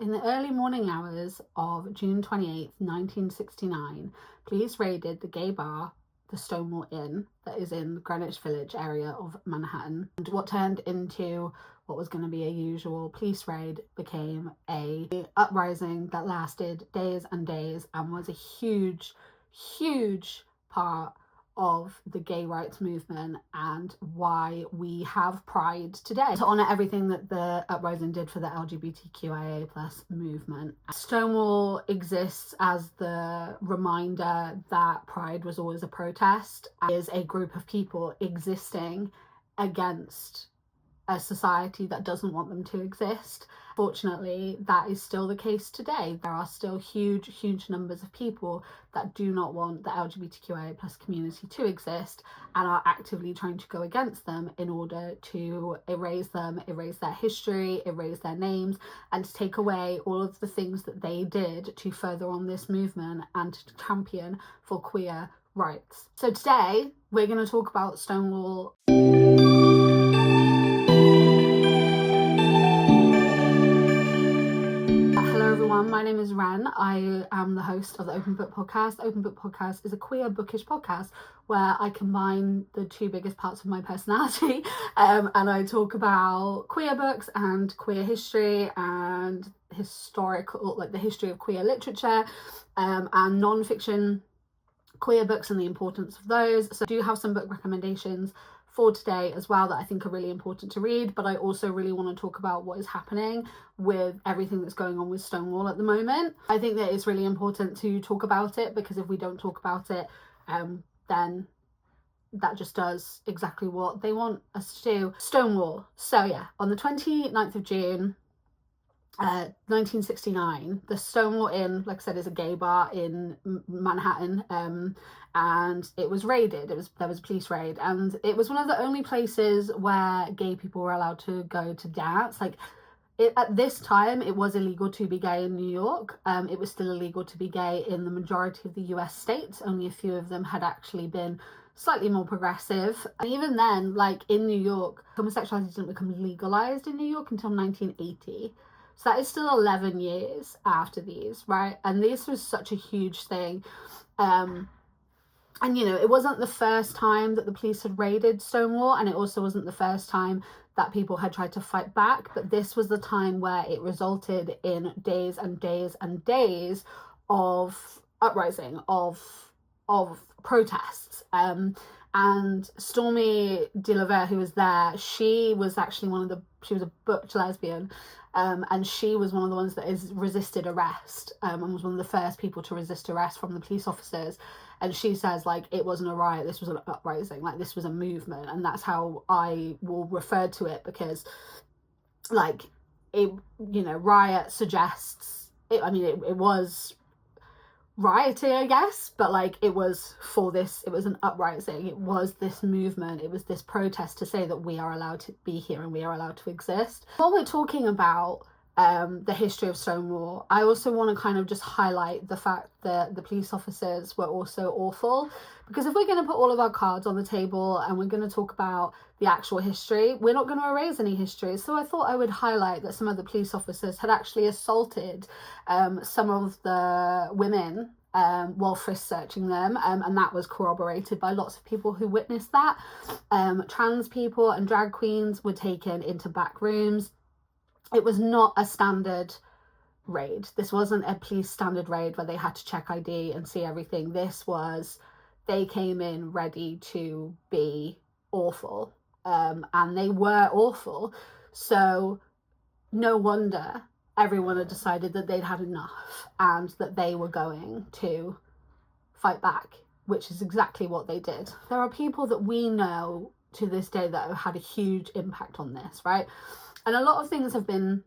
In the early morning hours of June 28th, 1969, police raided the gay bar, the Stonewall Inn, that is in the Greenwich Village area of Manhattan. And what turned into what was going to be a usual police raid became a uprising that lasted days and days and was a huge, huge part of the gay rights movement and why we have Pride today, to honour everything that the uprising did for the LGBTQIA plus movement. Stonewall exists as the reminder that Pride was always a protest, is a group of people existing against a society that doesn't want them to exist. Fortunately, that is still the case today. There are still huge numbers of people that do not want the LGBTQIA plus community to exist and are actively trying to go against them in order to erase them, erase their history, erase their names, and to take away all of the things that they did to further on this movement and to champion for queer rights. So today, we're going to talk about Stonewall. My name is Ren. I am the host of the Open Book Podcast. Open Book Podcast is a queer bookish podcast where I combine the two biggest parts of my personality and I talk about queer books and queer history and historical, like the history of queer literature and non-fiction queer books and the importance of those. So I do have some book recommendations for today as well that I think are really important to read, but I also really want to talk about what is happening with everything that's going on with Stonewall at the moment. I think that it's really important to talk about it, because if we don't talk about it, then that just does exactly what they want us to do. Stonewall. So yeah, on the 29th of June 1969, the Stonewall Inn, like I said, is a gay bar in Manhattan, and it was raided. There was a police raid, and it was one of the only places where gay people were allowed to go to dance. At this time, it was illegal to be gay in New York. It was still illegal to be gay in the majority of the US states. Only a few of them had actually been slightly more progressive. And even then, like in New York, homosexuality didn't become legalized in New York until 1980. So that is still 11 years after these, right? And this was such a huge thing. And, you know, it wasn't the first time that the police had raided Stonewall, and it also wasn't the first time that people had tried to fight back. But this was the time where it resulted in days and days and days of uprising, of protests. And Stormy DeLaver, who was there, she was actually she was a butch lesbian, and she was one of the ones that resisted arrest, and was one of the first people to resist arrest from the police officers. And she says, like, it wasn't a riot, this was an uprising, like this was a movement. And that's how I will refer to it, because like it, you know, riot suggests it. I mean, it was rioting, I guess, but like it was an uprising, it was this movement, it was this protest to say that we are allowed to be here and we are allowed to exist. While we're talking about the history of Stonewall, I also want to kind of just highlight the fact that the police officers were also awful, because if we're going to put all of our cards on the table and we're going to talk about the actual history, we're not going to erase any history. So I thought I would highlight that some of the police officers had actually assaulted some of the women while frisk searching them, and that was corroborated by lots of people who witnessed that. Trans people and drag queens were taken into back rooms. It was not a standard raid. This wasn't a police standard raid where they had to check ID and see everything. This was, they came in ready to be awful, and they were awful. So no wonder everyone had decided that they'd had enough and that they were going to fight back, which is exactly what they did. There are people that we know to this day that have had a huge impact on this, right? And a lot of things have been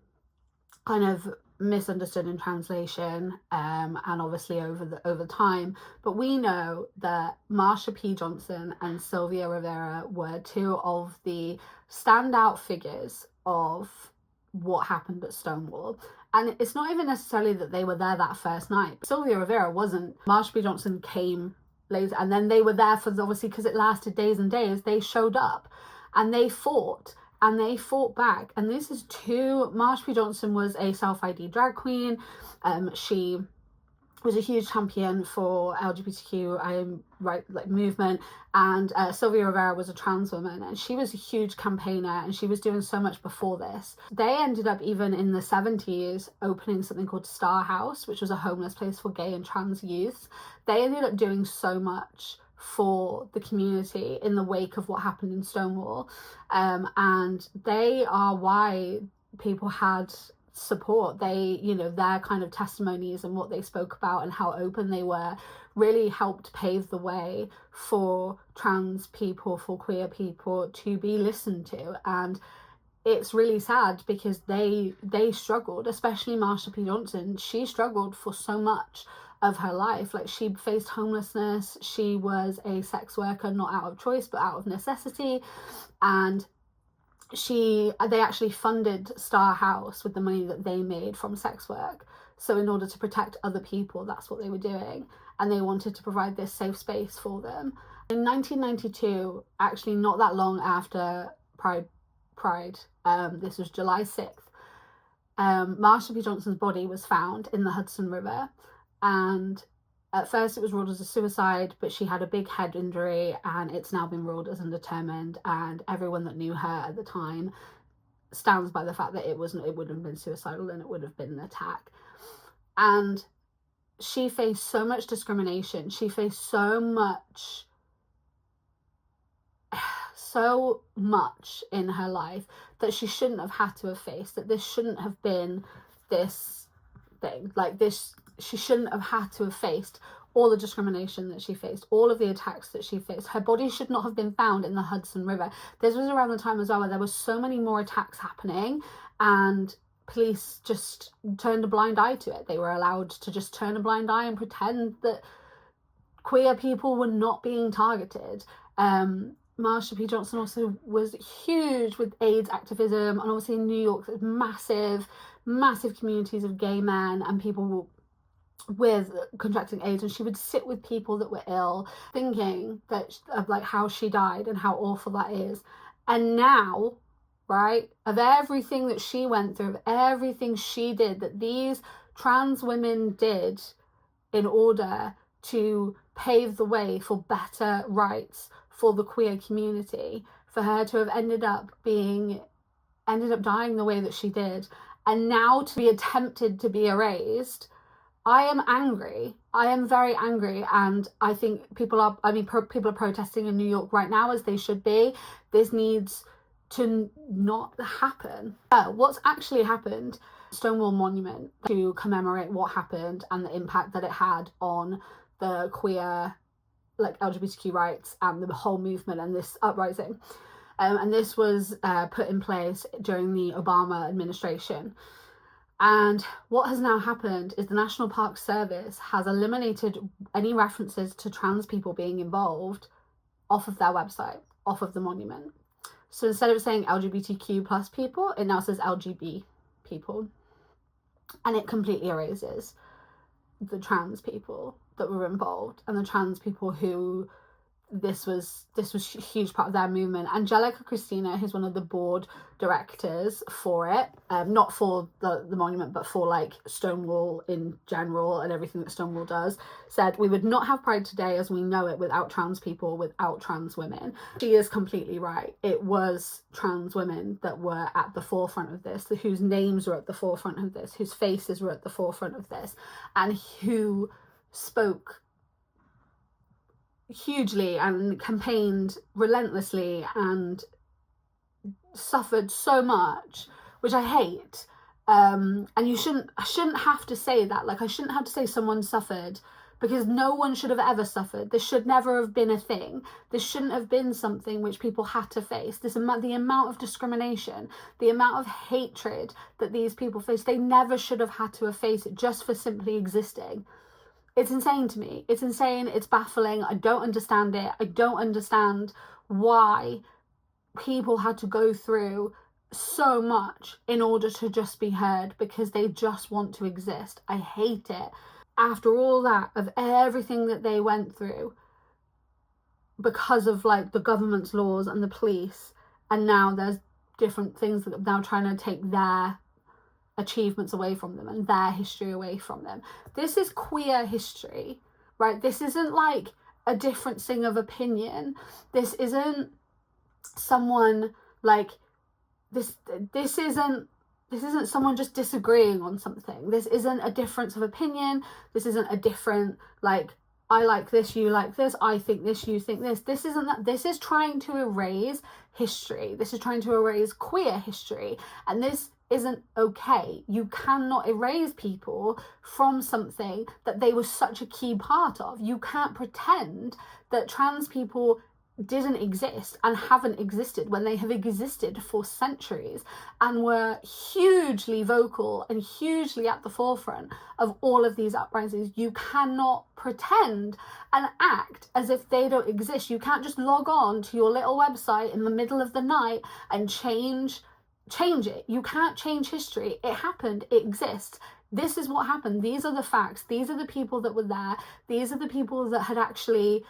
kind of misunderstood in translation, and obviously over time, but we know that Marsha P. Johnson and Sylvia Rivera were two of the standout figures of what happened at Stonewall. And it's not even necessarily that they were there that first night. Sylvia Rivera wasn't. Marsha P. Johnson came later, and then they were there for, obviously, because it lasted days and days, they showed up and they fought and they fought back. And this is Marsha P. Johnson was a self-ID drag queen. She was a huge champion for LGBTQ movement, and Sylvia Rivera was a trans woman, and she was a huge campaigner, and she was doing so much before this. They ended up, even in the 70s, opening something called Star House, which was a homeless place for gay and trans youth. They ended up doing so much for the community in the wake of what happened in Stonewall, and they are why people had support. They, their kind of testimonies and what they spoke about and how open they were really helped pave the way for trans people, for queer people to be listened to. And it's really sad because they struggled, especially Marsha P. Johnson. She struggled for so much of her life. Like, she faced homelessness, she was a sex worker, not out of choice but out of necessity, and they actually funded Star House with the money that they made from sex work. So in order to protect other people, that's what they were doing, and they wanted to provide this safe space for them. In 1992, actually not that long after Pride, this was July 6th, Marsha P. Johnson's body was found in the Hudson River, and at first it was ruled as a suicide, but she had a big head injury, and it's now been ruled as undetermined, and everyone that knew her at the time stands by the fact that it wouldn't have been suicidal, and it would have been an attack. And she faced so much discrimination, she faced so much in her life that she shouldn't have had to have faced, that this shouldn't have been this thing, like this. She shouldn't have had to have faced all the discrimination that she faced, all of the attacks that she faced. Her body should not have been found in the Hudson River. This was around the time as well where there was so many more attacks happening, and police just turned a blind eye to it. They were allowed to just turn a blind eye and pretend that queer people were not being targeted. Marsha P. Johnson also was huge with AIDS activism, and obviously in New York there's massive communities of gay men and people with contracting AIDS, and she would sit with people that were ill, thinking of like how she died and how awful that is. And now, right, of everything that she went through, of everything she did, that these trans women did in order to pave the way for better rights for the queer community, for her to have ended up dying the way that she did, and now to be attempted to be erased, I am angry. I am very angry, and I think people are protesting in New York right now, as they should be. This needs to not happen. What's actually happened, Stonewall Monument, to commemorate what happened and the impact that it had on the queer, like, LGBTQ rights and the whole movement and this uprising. And this was put in place during the Obama administration. And what has now happened is the National Park Service has eliminated any references to trans people being involved off of their website, off of the monument. So instead of saying LGBTQ plus people, it now says LGB people. And it completely erases the trans people that were involved and the trans people who this was a huge part of their movement. Angelica Christina, who's one of the board directors for it, not for the monument, but for like Stonewall in general and everything that Stonewall does, said, "We would not have Pride today as we know it without trans people, without trans women." She is completely right. It was trans women that were at the forefront of this, whose names were at the forefront of this, whose faces were at the forefront of this, and who spoke hugely and campaigned relentlessly and suffered so much, which I hate. And I shouldn't have to say that. Like, I shouldn't have to say someone suffered, because no one should have ever suffered. This should never have been a thing. This shouldn't have been something which people had to face. The amount of discrimination, the amount of hatred that these people face, they never should have had to have faced it just for simply existing. It's insane to me. It's insane. It's baffling. I don't understand it. I don't understand why people had to go through so much in order to just be heard, because they just want to exist. I hate it. After all that, of everything that they went through because of like the government's laws and the police, and now there's different things that are now trying to take their achievements away from them and their history away from them. This is queer history, right? This isn't like a differencing of opinion. This isn't someone like this isn't someone just disagreeing on something. This isn't a difference of opinion. This isn't a different, like, I like this, you like this, I think this, you think this. This isn't that. This is trying to erase history. This is trying to erase queer history. And this isn't okay. You cannot erase people from something that they were such a key part of. You can't pretend that trans people didn't exist and haven't existed when they have existed for centuries and were hugely vocal and hugely at the forefront of all of these uprisings. You cannot pretend and act as if they don't exist. You can't just log on to your little website in the middle of the night and change it. You can't change history. It happened. It exists. This is what happened. These are the facts. These are the people that were there. These are the people that had actually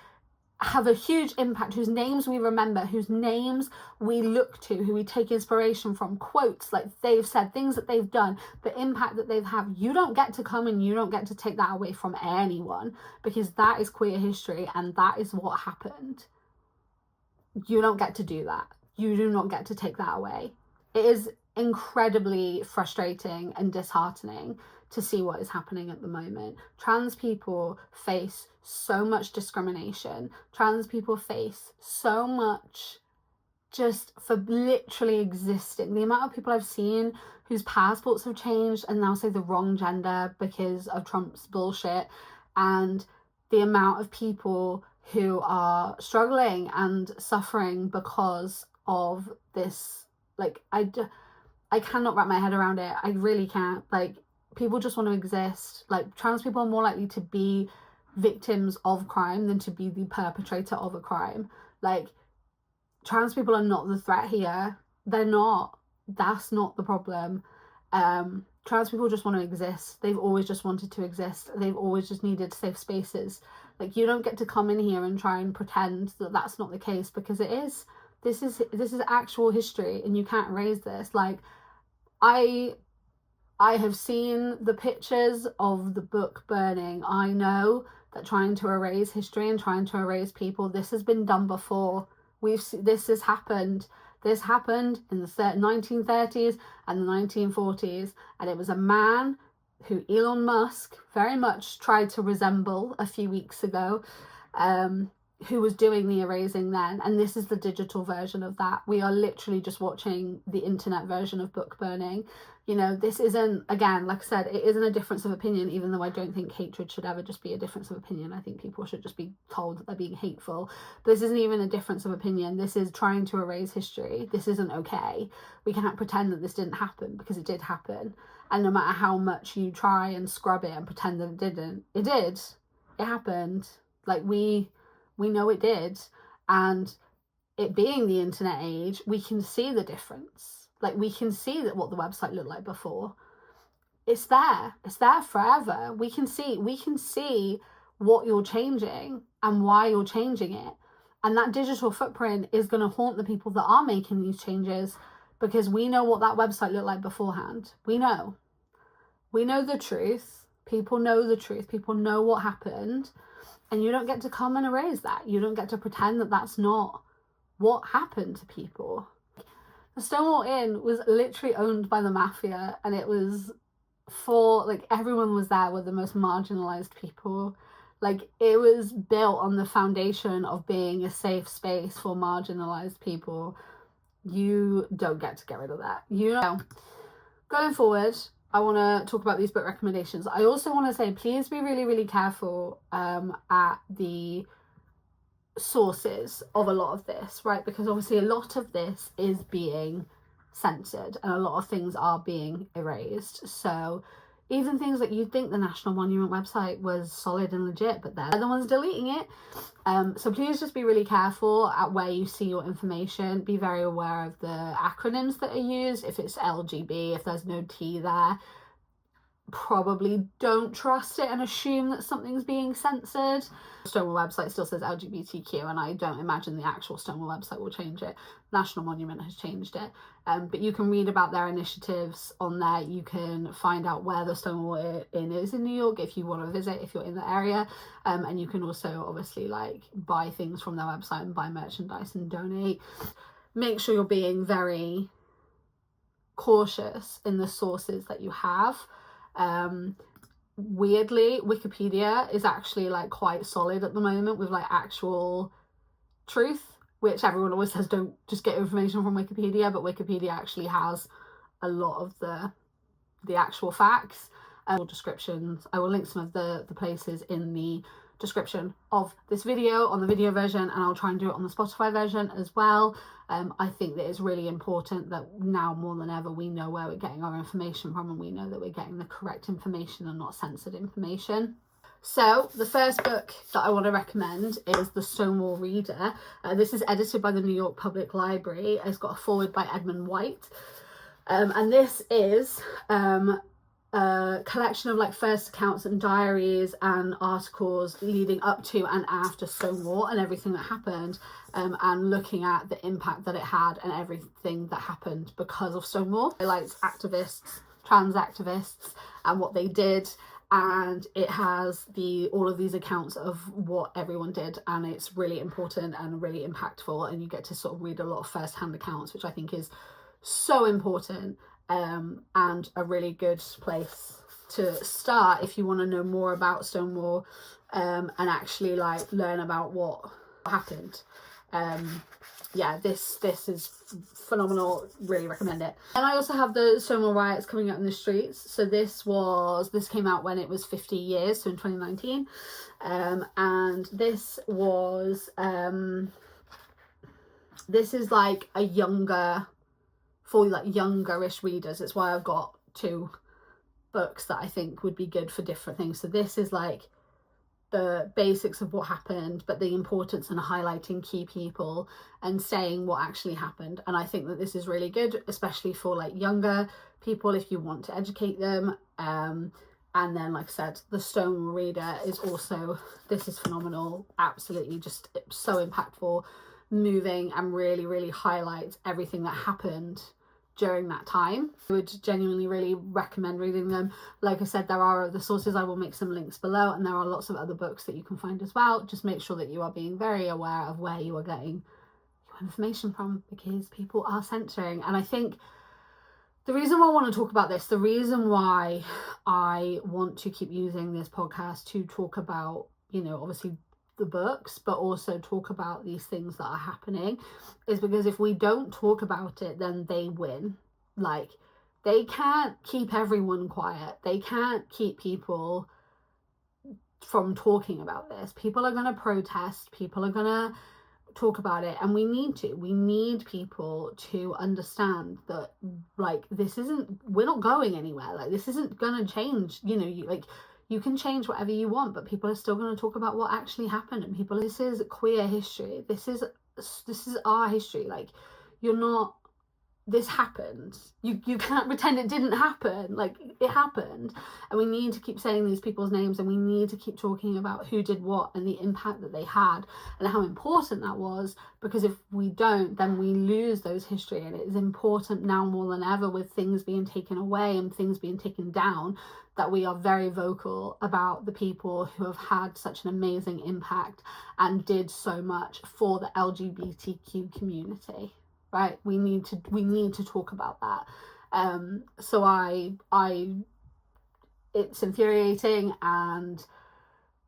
have a huge impact, whose names we remember, whose names we look to, who we take inspiration from, quotes like they've said, things that they've done, the impact that they've had. You don't get to come and you don't get to take that away from anyone, because that is queer history and that is what happened. You don't get to do that. You do not get to take that away. It is incredibly frustrating and disheartening to see what is happening at the moment. Trans people face so much discrimination. Trans people face so much just for literally existing. The amount of people I've seen whose passports have changed and now say the wrong gender because of Trump's bullshit, and the amount of people who are struggling and suffering because of this. Like, I cannot wrap my head around it. I really can't. Like, people just want to exist. Like, trans people are more likely to be victims of crime than to be the perpetrator of a crime. Like, trans people are not the threat here. They're not. That's not the problem. Trans people just want to exist. They've always just wanted to exist. They've always just needed safe spaces. Like, you don't get to come in here and try and pretend that that's not the case, because it is. This is actual history, and you can't erase this. Like, I have seen the pictures of the book burning. I know that trying to erase history and trying to erase people, this has been done before. This has happened. This happened in the 1930s and the 1940s, and it was a man who Elon Musk very much tried to resemble a few weeks ago, who was doing the erasing then. And this is the digital version of that. We are literally just watching the internet version of book burning. You know, this isn't, again, like I said, it isn't a difference of opinion, even though I don't think hatred should ever just be a difference of opinion. I think people should just be told that they're being hateful. But this isn't even a difference of opinion. This is trying to erase history. This isn't okay. We can't pretend that this didn't happen, because it did happen. And no matter how much you try and scrub it and pretend that it didn't, it did. It happened. Like, we know it did. And it being the internet age, we can see the difference. Like, we can see that what the website looked like before. It's there forever. We can see what you're changing and why you're changing it. And that digital footprint is going to haunt the people that are making these changes, because we know what that website looked like beforehand. We know the truth. People know the truth. People know what happened. And you don't get to come and erase that. You don't get to pretend that that's not what happened to people. The Stonewall Inn was literally owned by the mafia, and it was for, like, everyone was there were the most marginalized people. Like, it was built on the foundation of being a safe space for marginalized people. You don't get to get rid of that. You know, going forward, I want to talk about these book recommendations. I also want to say, please be really, really careful at the sources of a lot of this, right? Because obviously a lot of this is being censored and a lot of things are being erased. So even things like, you'd think the National Monument website was solid and legit, but they're the ones deleting it. So please just be really careful at where you see your information. Be very aware of the acronyms that are used. If it's LGB, if there's no T there, probably don't trust it and assume that something's being censored. The Stonewall website still says LGBTQ, and I don't imagine the actual Stonewall website will change it. National Monument has changed it, but you can read about their initiatives on there. You can find out where the Stonewall Inn is in New York if you want to visit, if you're in the area, and you can also obviously like buy things from their website and buy merchandise and donate. Make sure you're being very cautious in the sources that you have. Weirdly, Wikipedia is actually like quite solid at the moment with like actual truth, which everyone always says don't just get information from Wikipedia, but Wikipedia actually has a lot of the actual facts and descriptions. I will link some of the places in the description of this video on the video version, and I'll try and do it on the Spotify version as well. I think that it's really important that now more than ever we know where we're getting our information from, and we know that we're getting the correct information and not censored information. So the first book that I want to recommend is The Stonewall Reader. This is edited by the New York Public Library. It's got a foreword by Edmund White, and this is a collection of like first accounts and diaries and articles leading up to and after Stonewall and everything that happened, and looking at the impact that it had and everything that happened because of Stonewall. It highlights activists, trans activists, and what they did, and it has all of these accounts of what everyone did, and it's really important and really impactful, and you get to sort of read a lot of first-hand accounts, which I think is so important. And a really good place to start if you want to know more about Stonewall, and actually like learn about what happened. Yeah, this is phenomenal, really recommend it. And I also have the Stonewall riots coming out in the streets. So this came out when it was 50 years, so in 2019, and this is like a younger, for like youngerish readers. It's why I've got two books that I think would be good for different things. So this is like the basics of what happened, but the importance and highlighting key people and saying what actually happened. And I think that this is really good, especially for like younger people if you want to educate them. And then, like I said, the Stonewall Reader is also, this is phenomenal, absolutely just so impactful, moving, and really, really highlights everything that happened during that time. I would genuinely really recommend reading them. Like I said, there are other sources. I will make some links below, and there are lots of other books that you can find as well. Just make sure that you are being very aware of where you are getting your information from, because people are censoring. And I think the reason why I want to talk about this, the reason why I want to keep using this podcast to talk about, you know, obviously the books, but also talk about these things that are happening, is because if we don't talk about it, then they win. Like, they can't keep everyone quiet. They can't keep people from talking about this. People are going to protest. People are going to talk about it, and we need people to understand that, like, we're not going anywhere. Like, this isn't going to change. You know, you can change whatever you want, but people are still going to talk about what actually happened. And this is queer history. This is our history. Like, this happened. You can't pretend it didn't happen. Like, it happened. And we need to keep saying these people's names, and we need to keep talking about who did what and the impact that they had and how important that was, because if we don't, then we lose those history. And it is important now more than ever, with things being taken away and things being taken down, that we are very vocal about the people who have had such an amazing impact and did so much for the LGBTQ community. Right, we need to talk about that. So it's infuriating and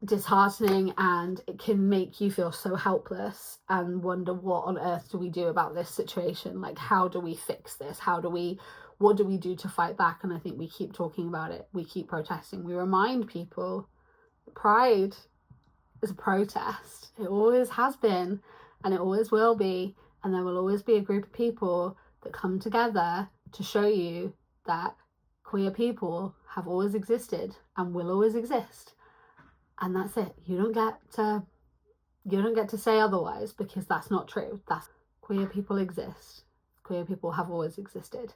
disheartening, and it can make you feel so helpless and wonder, what on earth do we do about this situation? Like, how do we fix this? What do we do to fight back? And I think we keep talking about it. We keep protesting. We remind people that Pride is a protest. It always has been, and it always will be. And there will always be a group of people that come together to show you that queer people have always existed and will always exist. And that's it. You don't get to say otherwise, because that's not true. Queer people exist. Queer people have always existed.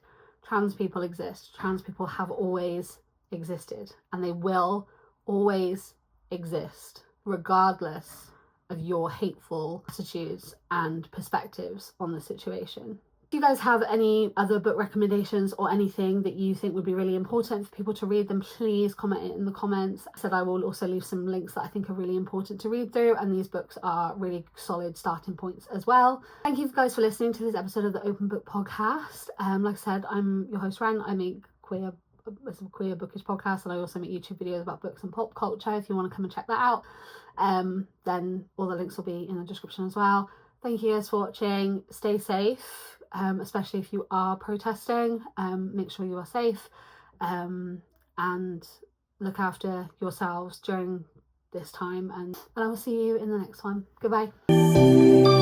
Trans people exist. Trans people have always existed, and they will always exist, regardless of your hateful attitudes and perspectives on the situation. If you guys have any other book recommendations or anything that you think would be really important for people to read, then please comment it in the comments. I said I will also leave some links that I think are really important to read through, and these books are really solid starting points as well. Thank you guys for listening to this episode of the Open Book Podcast. Like I said, I'm your host Ren. I make queer bookish podcast, and I also make YouTube videos about books and pop culture. If you want to come and check that out, then all the links will be in the description as well. Thank you guys for watching. Stay safe, especially if you are protesting. Make sure you are safe, and look after yourselves during this time, and I will see you in the next one. Goodbye.